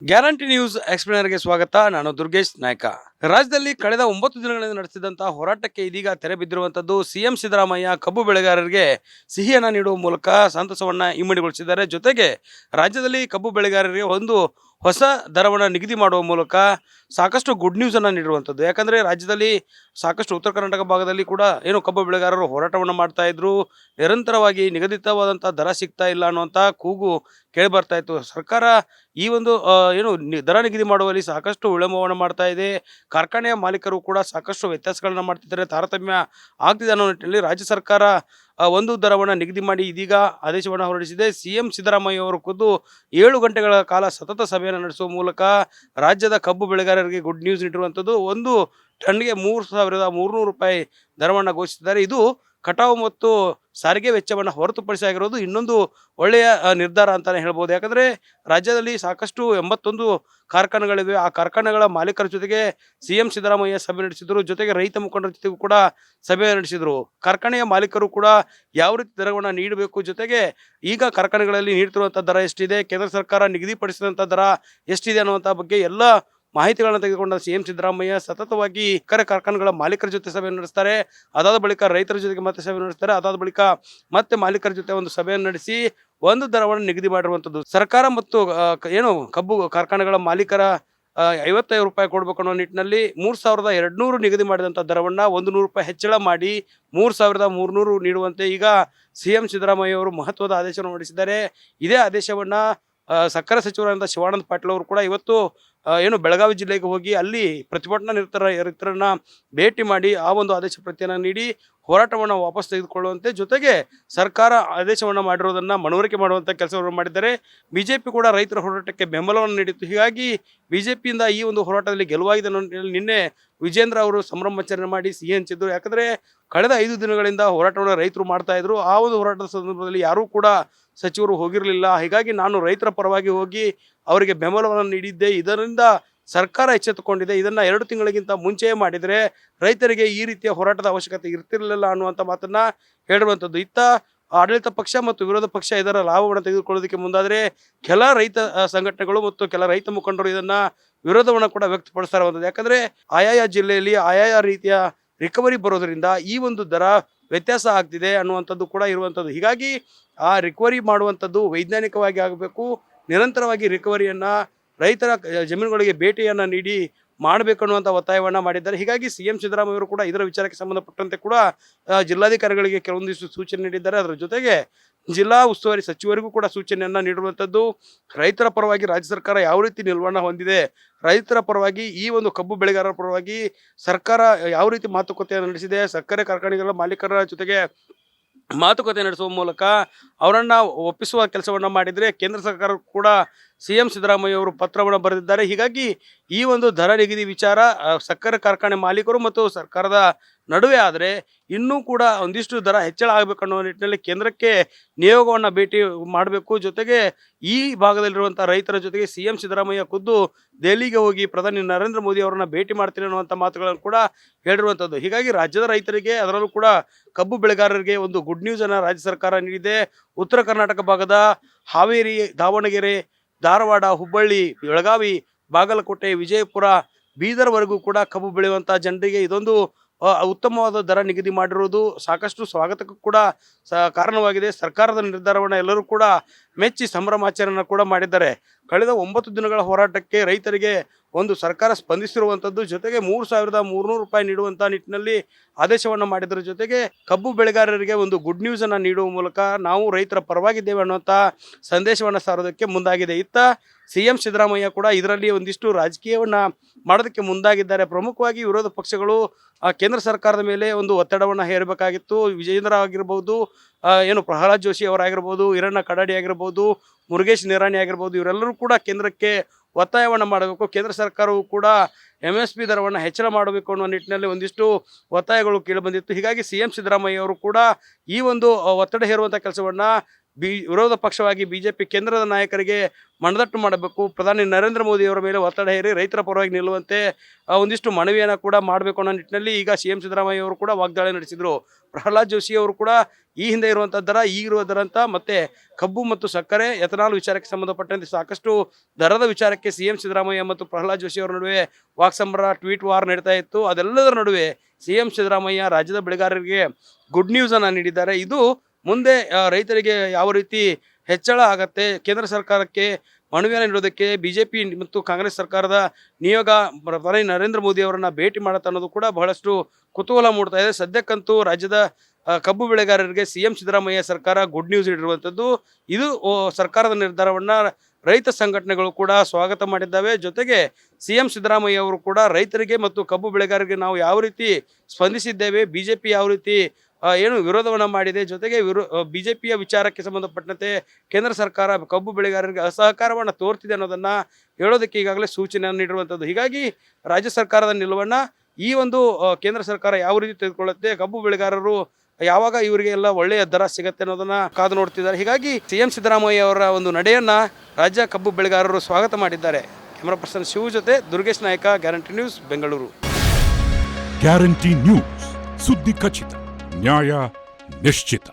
Guarantee news ಎಕ್ಸ್ಪ್ಲೇನರ್ಗೆ ಸ್ವಾಗತ. ನಾನು ದುರ್ಗೇಶ್ ನಾಯ್ಕ. ರಾಜ್ಯದಲ್ಲಿ ಕಳೆದ 9 ದಿನಗಳಿಂದ ನಡೆಸಿದಂತಹ ಹೋರಾಟಕ್ಕೆ ಇದೀಗ ತೆರೆ ಬಿದ್ದಿರುವಂತದ್ದು. ಸಿಎಂ ಸಿದ್ದರಾಮಯ್ಯ ಕಬ್ಬು ಬೆಳೆಗಾರರಿಗೆ ಸಿಹಿಯನ್ನ ನೀಡುವ ಮೂಲಕ ಸಂತಸವನ್ನ ಇಮ್ಮಡಿಗೊಳಿಸಿದ್ದಾರೆ. ಜೊತೆಗೆ ರಾಜ್ಯದಲ್ಲಿ ಕಬ್ಬು ಬೆಳೆಗಾರರಿಗೆ ಒಂದು ಹೊಸ ದರವನ್ನು ನಿಗದಿ ಮಾಡುವ ಮೂಲಕ ಸಾಕಷ್ಟು ಗುಡ್ ನ್ಯೂಸ್ ಅನ್ನ ನೀಡಿರುವಂಥದ್ದು. ಯಾಕಂದ್ರೆ ರಾಜ್ಯದಲ್ಲಿ ಸಾಕಷ್ಟು ಉತ್ತರ ಕರ್ನಾಟಕ ಭಾಗದಲ್ಲಿ ಕೂಡ ಏನು ಕಬ್ಬು ಬೆಳೆಗಾರರು ಹೋರಾಟವನ್ನು ಮಾಡ್ತಾ ಇದ್ರು. ನಿರಂತರವಾಗಿ ನಿಗದಿತವಾದಂತಹ ದರ ಸಿಗ್ತಾ ಇಲ್ಲ ಅನ್ನುವಂಥ ಕೂಗು ಕೇಳಿ ಬರ್ತಾ ಇತ್ತು. ಸರ್ಕಾರ ಈ ಒಂದು ದರ ನಿಗದಿ ಮಾಡುವಲ್ಲಿ ಸಾಕಷ್ಟು ವಿಳಂಬವನ್ನು ಮಾಡ್ತಾ ಇದೆ. ಕಾರ್ಖಾನೆಯ ಮಾಲೀಕರು ಕೂಡ ಸಾಕಷ್ಟು ವ್ಯತ್ಯಾಸಗಳನ್ನ ಮಾಡ್ತಿದ್ದಾರೆ. ತಾರತಮ್ಯ ಆಗ್ತಿದೆ ಅನ್ನೋ ನಿಟ್ಟಿನಲ್ಲಿ ರಾಜ್ಯ ಸರ್ಕಾರ ಒಂದು ದರವನ್ನು ನಿಗದಿ ಮಾಡಿ ಇದೀಗ ಆದೇಶವನ್ನು ಹೊರಡಿಸಿದೆ. ಸಿಎಂ ಸಿದ್ದರಾಮಯ್ಯ ಅವರು ಖುದ್ದು 7 ಗಂಟೆಗಳ ಕಾಲ ಸತತ ಸಭೆಯನ್ನು ನಡೆಸುವ ಮೂಲಕ ರಾಜ್ಯದ ಕಬ್ಬು ಬೆಳೆಗಾರರಿಗೆ ಗುಡ್ ನ್ಯೂಸ್ ನೀಡಿರುವಂಥದ್ದು. ಒಂದು ಟನ್ಗೆ 3,300 ರೂಪಾಯಿ ದರವನ್ನು ಘೋಷಿಸಿದ್ದಾರೆ. ಇದು ಕಟಾವು ಮತ್ತು ಸಾರಿಗೆ ವೆಚ್ಚವನ್ನು ಹೊರತುಪಡಿಸಿ ಆಗಿರೋದು ಇನ್ನೊಂದು ಒಳ್ಳೆಯ ನಿರ್ಧಾರ ಅಂತಾನೆ ಹೇಳ್ಬೋದು. ಯಾಕಂದ್ರೆ ರಾಜ್ಯದಲ್ಲಿ ಸಾಕಷ್ಟು 81 ಕಾರ್ಖಾನೆಗಳಿವೆ. ಆ ಕಾರ್ಖಾನೆಗಳ ಮಾಲೀಕರ ಜೊತೆಗೆ ಸಿಎಂ ಸಿದ್ದರಾಮಯ್ಯ ಸಭೆ ನಡೆಸಿದ್ರು. ಜೊತೆಗೆ ರೈತ ಮುಖಂಡರ ಜೊತೆಗೂ ಕೂಡ ಸಭೆ ನಡೆಸಿದ್ರು. ಕಾರ್ಖಾನೆಯ ಮಾಲೀಕರು ಕೂಡ ಯಾವ ರೀತಿ ದರವನ್ನು ನೀಡಬೇಕು, ಜೊತೆಗೆ ಈಗ ಕಾರ್ಖಾನೆಗಳಲ್ಲಿ ನೀಡ್ತಿರುವಂತಹ ದರ ಎಷ್ಟಿದೆ, ಕೇಂದ್ರ ಸರ್ಕಾರ ನಿಗದಿಪಡಿಸಿದಂಥ ದರ ಎಷ್ಟಿದೆ ಅನ್ನುವಂಥ ಬಗ್ಗೆ ಎಲ್ಲ ಮಾಹಿತಿಗಳನ್ನು ತೆಗೆದುಕೊಂಡ ಸಿಎಂ ಸಿದ್ದರಾಮಯ್ಯ ಸತತವಾಗಿ ಕಾರ್ಖಾನೆಗಳ ಮಾಲೀಕರ ಜೊತೆ ಸಭೆ ನಡೆಸ್ತಾರೆ. ಅದಾದ ಬಳಿಕ ರೈತರ ಜೊತೆಗೆ ಮತ್ತೆ ಸಭೆ ನಡೆಸ್ತಾರೆ. ಅದಾದ ಬಳಿಕ ಮತ್ತೆ ಮಾಲೀಕರ ಜೊತೆ ಒಂದು ಸಭೆಯನ್ನು ನಡೆಸಿ ಒಂದು ದರವನ್ನು ನಿಗದಿ ಮಾಡಿರುವಂಥದ್ದು. ಸರ್ಕಾರ ಮತ್ತು ಕಬ್ಬು ಕಾರ್ಖಾನೆಗಳ ಮಾಲೀಕರ 55 ರೂಪಾಯಿ ಕೊಡಬೇಕು ಅನ್ನೋ ನಿಟ್ಟಿನಲ್ಲಿ 3,200 ನಿಗದಿ ಮಾಡಿದಂಥ ದರವನ್ನು 100 ರೂಪಾಯಿ ಹೆಚ್ಚಳ ಮಾಡಿ 3,300 ನೀಡುವಂತೆ ಈಗ ಸಿಎಂ ಸಿದ್ದರಾಮಯ್ಯ ಅವರು ಮಹತ್ವದ ಆದೇಶವನ್ನು ಹೊರಡಿಸಿದ್ದಾರೆ. ಇದೇ ಆದೇಶವನ್ನ ಸಕ್ಕರೆ ಸಚಿವರಾದ ಶಿವಾನಂದ ಪಾಟೀಲ್ ಅವರು ಕೂಡ ಇವತ್ತು ಬೆಳಗಾವಿ ಜಿಲ್ಲೆಗೆ ಹೋಗಿ ಅಲ್ಲಿ ಪ್ರತಿಭಟನಾ ನಿರತರನ್ನ ಭೇಟಿ ಮಾಡಿ ಆ ಒಂದು ಆದೇಶ ಪ್ರತಿಯನ್ನು ನೀಡಿ ಹೋರಾಟವನ್ನು ವಾಪಸ್ ತೆಗೆದುಕೊಳ್ಳುವಂತೆ, ಜೊತೆಗೆ ಸರ್ಕಾರ ಆದೇಶವನ್ನು ಮಾಡಿರೋದನ್ನ ಮನವರಿಕೆ ಮಾಡುವಂಥ ಕೆಲಸವನ್ನು ಮಾಡಿದ್ದಾರೆ. ಬಿಜೆಪಿ ಕೂಡ ರೈತರ ಹೋರಾಟಕ್ಕೆ ಬೆಂಬಲವನ್ನು ನೀಡಿತ್ತು. ಹೀಗಾಗಿ ಬಿಜೆಪಿಯಿಂದ ಈ ಒಂದು ಹೋರಾಟದಲ್ಲಿ ಗೆಲುವಾಗಿದೆ ಅನ್ನೋ ನಿನ್ನೆ ವಿಜೇಂದ್ರ ಅವರು ಸಂಭ್ರಮಾಚರಣೆ ಮಾಡಿ ಸಿಹಿ ಹಂಚಿದ್ರು. ಯಾಕಂದ್ರೆ ಕಳೆದ 5 ದಿನಗಳಿಂದ ಹೋರಾಟವನ್ನು ರೈತರು ಮಾಡ್ತಾ ಇದ್ರು. ಆ ಒಂದು ಹೋರಾಟದ ಸಂದರ್ಭದಲ್ಲಿ ಯಾರೂ ಕೂಡ ಸಚಿವರು ಹೋಗಿರಲಿಲ್ಲ. ಹೀಗಾಗಿ ನಾನು ರೈತರ ಪರವಾಗಿ ಹೋಗಿ ಅವರಿಗೆ ಬೆಂಬಲವನ್ನು ನೀಡಿದ್ದೆ. ಇದರಿಂದ ಸರ್ಕಾರ ಎಚ್ಚೆತ್ತುಕೊಂಡಿದೆ. ಇದನ್ನ 2 ತಿಂಗಳಿಗಿಂತ ಮುಂಚೆಯೇ ಮಾಡಿದರೆ ರೈತರಿಗೆ ಈ ರೀತಿಯ ಹೋರಾಟದ ಅವಶ್ಯಕತೆ ಇರ್ತಿರಲಿಲ್ಲ ಅನ್ನುವಂಥ ಮಾತನ್ನ ಹೇಳಿರುವಂಥದ್ದು. ಇತ್ತ ಆಡಳಿತ ಪಕ್ಷ ಮತ್ತು ವಿರೋಧ ಪಕ್ಷ ಇದರ ಲಾಭವನ್ನು ತೆಗೆದುಕೊಳ್ಳೋದಕ್ಕೆ ಮುಂದಾದರೆ ಕೆಲ ರೈತ ಸಂಘಟನೆಗಳು ಮತ್ತು ಕೆಲ ರೈತ ಮುಖಂಡರು ಇದನ್ನ ವಿರೋಧವನ್ನು ಕೂಡ ವ್ಯಕ್ತಪಡಿಸ್ತಾ ಇರುವಂಥದ್ದು. ಯಾಕಂದ್ರೆ ಆಯಾಯ ಜಿಲ್ಲೆಯಲ್ಲಿ ಆಯಾಯ ರೀತಿಯ ರಿಕವರಿ ಬರೋದರಿಂದ ಈ ಒಂದು ದರ ವ್ಯತ್ಯಾಸ ಆಗ್ತಿದೆ ಅನ್ನುವಂಥದ್ದು ಕೂಡ ಇರುವಂಥದ್ದು. ಹೀಗಾಗಿ ಆ ರಿಕವರಿ ಮಾಡುವಂಥದ್ದು ವೈಜ್ಞಾನಿಕವಾಗಿ ಆಗಬೇಕು. ನಿರಂತರವಾಗಿ ರಿಕವರಿಯನ್ನ ರೈತರ ಜಮೀನುಗಳಿಗೆ ಭೇಟಿಯನ್ನು ನೀಡಿ ಮಾಡಬೇಕು ಅನ್ನುವಂಥ ಒತ್ತಾಯವನ್ನು ಮಾಡಿದ್ದಾರೆ. ಹೀಗಾಗಿ ಸಿಎಂ ಸಿದ್ದರಾಮಯ್ಯ ಅವರು ಕೂಡ ಇದರ ವಿಚಾರಕ್ಕೆ ಸಂಬಂಧಪಟ್ಟಂತೆ ಕೂಡ ಜಿಲ್ಲಾಧಿಕಾರಿಗಳಿಗೆ ಕೆಲವೊಂದಿಷ್ಟು ಸೂಚನೆ ನೀಡಿದ್ದಾರೆ. ಅದರ ಜೊತೆಗೆ ಜಿಲ್ಲಾ ಉಸ್ತುವಾರಿ ಸಚಿವರಿಗೂ ಕೂಡ ಸೂಚನೆಯನ್ನು ನೀಡಿರುವಂಥದ್ದು. ರೈತರ ಪರವಾಗಿ ರಾಜ್ಯ ಸರ್ಕಾರ ಯಾವ ರೀತಿ ನಿಲುವನ್ನು ಹೊಂದಿದೆ, ರೈತರ ಪರವಾಗಿ ಈ ಒಂದು ಕಬ್ಬು ಬೆಳೆಗಾರರ ಪರವಾಗಿ ಸರ್ಕಾರ ಯಾವ ರೀತಿ ಮಾತುಕತೆಯನ್ನು ನಡೆಸಿದೆ, ಸಕ್ಕರೆ ಕಾರ್ಖಾನೆಗಳ ಮಾಲೀಕರ ಜೊತೆಗೆ ಮಾತುಕತೆ ನಡೆಸುವ ಮೂಲಕ ಅವರನ್ನು ಒಪ್ಪಿಸುವ ಕೆಲಸವನ್ನು ಮಾಡಿದರೆ ಕೇಂದ್ರ ಸರ್ಕಾರ ಕೂಡ ಸಿಎಂ ಸಿದ್ದರಾಮಯ್ಯ ಅವರು ಪತ್ರವನ್ನು ಬರೆದಿದ್ದಾರೆ. ಹೀಗಾಗಿ ಈ ಒಂದು ದರ ನಿಗದಿ ವಿಚಾರ ಸಕ್ಕರೆ ಕಾರ್ಖಾನೆ ಮಾಲೀಕರು ಮತ್ತು ಸರ್ಕಾರದ ನಡುವೆ ಆದರೆ ಇನ್ನೂ ಕೂಡ ಒಂದಿಷ್ಟು ದರ ಹೆಚ್ಚಳ ಆಗಬೇಕು ಅನ್ನೋ ನಿಟ್ಟಿನಲ್ಲಿ ಕೇಂದ್ರಕ್ಕೆ ನಿಯೋಗವನ್ನು ಭೇಟಿ ಮಾಡಬೇಕು. ಜೊತೆಗೆ ಈ ಭಾಗದಲ್ಲಿರುವಂಥ ರೈತರ ಜೊತೆಗೆ ಸಿಎಂ ಸಿದ್ದರಾಮಯ್ಯ ಖುದ್ದು ದೆಹಲಿಗೆ ಹೋಗಿ ಪ್ರಧಾನಿ ನರೇಂದ್ರ ಮೋದಿ ಅವರನ್ನ ಭೇಟಿ ಮಾಡ್ತೀನಿ ಅನ್ನುವಂಥ ಮಾತುಗಳನ್ನು ಕೂಡ ಹೇಳಿರುವಂಥದ್ದು. ಹೀಗಾಗಿ ರಾಜ್ಯದ ರೈತರಿಗೆ, ಅದರಲ್ಲೂ ಕೂಡ ಕಬ್ಬು ಬೆಳೆಗಾರರಿಗೆ ಒಂದು ಗುಡ್ ನ್ಯೂಸ್ ಅನ್ನು ರಾಜ್ಯ ಸರ್ಕಾರ ನೀಡಿದೆ. ಉತ್ತರ ಕರ್ನಾಟಕ ಭಾಗದ ಹಾವೇರಿ, ದಾವಣಗೆರೆ, ಧಾರವಾಡ, ಹುಬ್ಬಳ್ಳಿ, ಬೆಳಗಾವಿ, ಬಾಗಲಕೋಟೆ, ವಿಜಯಪುರ, ಬೀದರ್ವರೆಗೂ ಕೂಡ ಕಬ್ಬು ಬೆಳೆಯುವಂಥ ಜನರಿಗೆ ಇದೊಂದು ಉತ್ತಮವಾದ ದರ ನಿಗದಿ ಮಾಡಿರುವುದು ಸಾಕಷ್ಟು ಸ್ವಾಗತಕ್ಕೂ ಕೂಡ ಕಾರಣವಾಗಿದೆ. ಸರ್ಕಾರದ ನಿರ್ಧಾರವನ್ನು ಎಲ್ಲರೂ ಕೂಡ ಮೆಚ್ಚಿ ಸಂಭ್ರಮಾಚರಣೆ ಕೂಡ ಮಾಡಿದ್ದಾರೆ. ಕಳೆದ 9 ದಿನಗಳ ಹೋರಾಟಕ್ಕೆ ರೈತರಿಗೆ ಒಂದು ಸರ್ಕಾರ ಸ್ಪಂದಿಸಿರುವಂಥದ್ದು. ಜೊತೆಗೆ 3,300 ರೂಪಾಯಿ ನೀಡುವಂಥ ನಿಟ್ಟಿನಲ್ಲಿ ಆದೇಶವನ್ನು ಮಾಡಿದ್ರ ಜೊತೆಗೆ ಕಬ್ಬು ಬೆಳೆಗಾರರಿಗೆ ಒಂದು ಗುಡ್ ನ್ಯೂಸ್ ಅನ್ನು ನೀಡುವ ಮೂಲಕ ನಾವು ರೈತರ ಪರವಾಗಿದ್ದೇವೆ ಅನ್ನುವಂಥ ಸಂದೇಶವನ್ನು ಸಾರೋದಕ್ಕೆ ಮುಂದಾಗಿದೆ. ಇತ್ತ ಸಿಎಂ ಸಿದ್ದರಾಮಯ್ಯ ಕೂಡ ಇದರಲ್ಲಿ ಒಂದಿಷ್ಟು ರಾಜಕೀಯವನ್ನ ಮಾಡೋದಕ್ಕೆ ಮುಂದಾಗಿದ್ದಾರೆ. ಪ್ರಮುಖವಾಗಿ ವಿರೋಧ ಪಕ್ಷಗಳು ಕೇಂದ್ರ ಸರ್ಕಾರದ ಮೇಲೆ ಒಂದು ಒತ್ತಡವನ್ನು ಹೇರಬೇಕಾಗಿತ್ತು. ವಿಜೇಂದ್ರ ಆಗಿರ್ಬೋದು, ಪ್ರಹ್ಲಾದ್ ಜೋಶಿ ಅವರಾಗಿರ್ಬೋದು, ಈರಣ್ಣ ಕಡಾಡಿ ಆಗಿರ್ಬೋದು, ಮುರುಗೇಶ್ ನಿರಾಣಿ ಆಗಿರ್ಬೋದು, ಇವರೆಲ್ಲರೂ ಕೂಡ ಕೇಂದ್ರಕ್ಕೆ ಒತ್ತಾಯವನ್ನು ಮಾಡಬೇಕು. ಕೇಂದ್ರ ಸರ್ಕಾರವು ಕೂಡ MSP ದರವನ್ನು ಹೆಚ್ಚಳ ಮಾಡಬೇಕು ಅನ್ನೋ ನಿಟ್ಟಿನಲ್ಲಿ ಒಂದಿಷ್ಟು ಒತ್ತಾಯಗಳು ಕೇಳಿಬಂದಿತ್ತು. ಹೀಗಾಗಿ ಸಿಎಂ ಸಿದ್ದರಾಮಯ್ಯ ಅವರು ಕೂಡ ಈ ಒಂದು ಒತ್ತಡ ಹೇರುವಂಥ ಕೆಲಸವನ್ನು ವಿರೋಧ ಪಕ್ಷವಾಗಿ ಬಿಜೆಪಿ ಕೇಂದ್ರದ ನಾಯಕರಿಗೆ ಮನದಟ್ಟು ಮಾಡಬೇಕು, ಪ್ರಧಾನಿ ನರೇಂದ್ರ ಮೋದಿ ಅವರ ಮೇಲೆ ಒತ್ತಡ ಹೇರಿ ರೈತರ ಪರವಾಗಿ ನಿಲ್ಲುವಂತೆ ಒಂದಿಷ್ಟು ಮನವಿಯನ್ನು ಕೂಡ ಮಾಡಬೇಕು ಅನ್ನೋ ನಿಟ್ಟಿನಲ್ಲಿ ಈಗ CM ಸಿದ್ದರಾಮಯ್ಯ ಅವರು ಕೂಡ ವಾಗ್ದಾಳಿ ನಡೆಸಿದರು. ಪ್ರಹ್ಲಾದ್ ಜೋಶಿ ಅವರು ಕೂಡ ಈ ಹಿಂದೆ ಇರುವಂಥ ದರ ಈಗಿರುವ ದರ ಅಂತ ಮತ್ತೆ ಕಬ್ಬು ಮತ್ತು ಸಕ್ಕರೆ ಎಥನಾಲ್ ವಿಚಾರಕ್ಕೆ ಸಂಬಂಧಪಟ್ಟಂತೆ ಸಾಕಷ್ಟು ದರದ ವಿಚಾರಕ್ಕೆ CM ಸಿದ್ದರಾಮಯ್ಯ ಮತ್ತು ಪ್ರಹ್ಲಾದ್ ಜೋಶಿ ಅವರ ನಡುವೆ ವಾಕ್ಸಮರ ಟ್ವೀಟ್ ವಾರ್ ನಡೀತಾ ಇತ್ತು. ಅದೆಲ್ಲದರ ನಡುವೆ CM ಸಿದ್ದರಾಮಯ್ಯ ರಾಜ್ಯದ ಬೆಳೆಗಾರರಿಗೆ ಗುಡ್ ನ್ಯೂಸ್ ಅನ್ನು ನೀಡಿದ್ದಾರೆ. ಇದು ಮುಂದೆ ರೈತರಿಗೆ ಯಾವ ರೀತಿ ಹೆಚ್ಚಳ ಆಗತ್ತೆ, ಕೇಂದ್ರ ಸರ್ಕಾರಕ್ಕೆ ಮನವಿಯನ್ನು ನೀಡೋದಕ್ಕೆ ಬಿಜೆಪಿ ಮತ್ತು ಕಾಂಗ್ರೆಸ್ ಸರ್ಕಾರದ ನಿಯೋಗ ಪ್ರಧಾನಿ ನರೇಂದ್ರ ಮೋದಿ ಅವರನ್ನ ಭೇಟಿ ಮಾಡುತ್ತೆ ಅನ್ನೋದು ಕೂಡ ಬಹಳಷ್ಟು ಕುತೂಹಲ ಮೂಡ್ತಾ ಇದೆ. ಸದ್ಯಕ್ಕಂತೂ ರಾಜ್ಯದ ಕಬ್ಬು ಬೆಳೆಗಾರರಿಗೆ CM ಸಿದ್ದರಾಮಯ್ಯ ಸರ್ಕಾರ ಗುಡ್ ನ್ಯೂಸ್ ನೀಡಿರುವಂಥದ್ದು. ಇದು ಸರ್ಕಾರದ ನಿರ್ಧಾರವನ್ನು ರೈತ ಸಂಘಟನೆಗಳು ಕೂಡ ಸ್ವಾಗತ ಮಾಡಿದ್ದಾವೆ. ಜೊತೆಗೆ CM ಸಿದ್ದರಾಮಯ್ಯ ಅವರು ಕೂಡ ರೈತರಿಗೆ ಮತ್ತು ಕಬ್ಬು ಬೆಳೆಗಾರರಿಗೆ ನಾವು ಯಾವ ರೀತಿ ಸ್ಪಂದಿಸಿದ್ದೇವೆ, ಬಿಜೆಪಿ ಯಾವ ರೀತಿ ಏನು ವಿರೋಧವನ್ನು ಮಾಡಿದೆ, ಜೊತೆಗೆ ಬಿಜೆಪಿಯ ವಿಚಾರಕ್ಕೆ ಸಂಬಂಧಪಟ್ಟಂತೆ ಕೇಂದ್ರ ಸರ್ಕಾರ ಕಬ್ಬು ಬೆಳೆಗಾರರಿಗೆ ಅಸಹಕಾರವನ್ನು ತೋರ್ತಿದೆ ಅನ್ನೋದನ್ನು ಹೇಳೋದಕ್ಕೆ ಈಗಾಗಲೇ ಸೂಚನೆಯನ್ನು ನೀಡಿರುವಂಥದ್ದು. ಹೀಗಾಗಿ ರಾಜ್ಯ ಸರ್ಕಾರದ ನಿಲುವನ್ನು ಈ ಒಂದು ಕೇಂದ್ರ ಸರ್ಕಾರ ಯಾವ ರೀತಿ ತೆಗೆದುಕೊಳ್ಳುತ್ತೆ, ಕಬ್ಬು ಬೆಳೆಗಾರರು ಯಾವಾಗ ಇವರಿಗೆ ಎಲ್ಲ ಒಳ್ಳೆಯ ದರ ಸಿಗುತ್ತೆ ಅನ್ನೋದನ್ನ ಕಾದು ನೋಡ್ತಿದ್ದಾರೆ. ಹೀಗಾಗಿ CM ಸಿದ್ದರಾಮಯ್ಯ ಅವರ ಒಂದು ನಡೆಯನ್ನ ರಾಜ್ಯ ಕಬ್ಬು ಬೆಳೆಗಾರರು ಸ್ವಾಗತ ಮಾಡಿದ್ದಾರೆ. ಕ್ಯಾಮರಾ ಪರ್ಸನ್ ಶಿವ ಜೊತೆ ದುರ್ಗೇಶ್ ನಾಯಕ, guarantee news, Bengaluru. Guarantee news, ಸುದ್ದಿ ಖಚಿತ, ನ್ಯಾಯ ನಿಶ್ಚಿತ.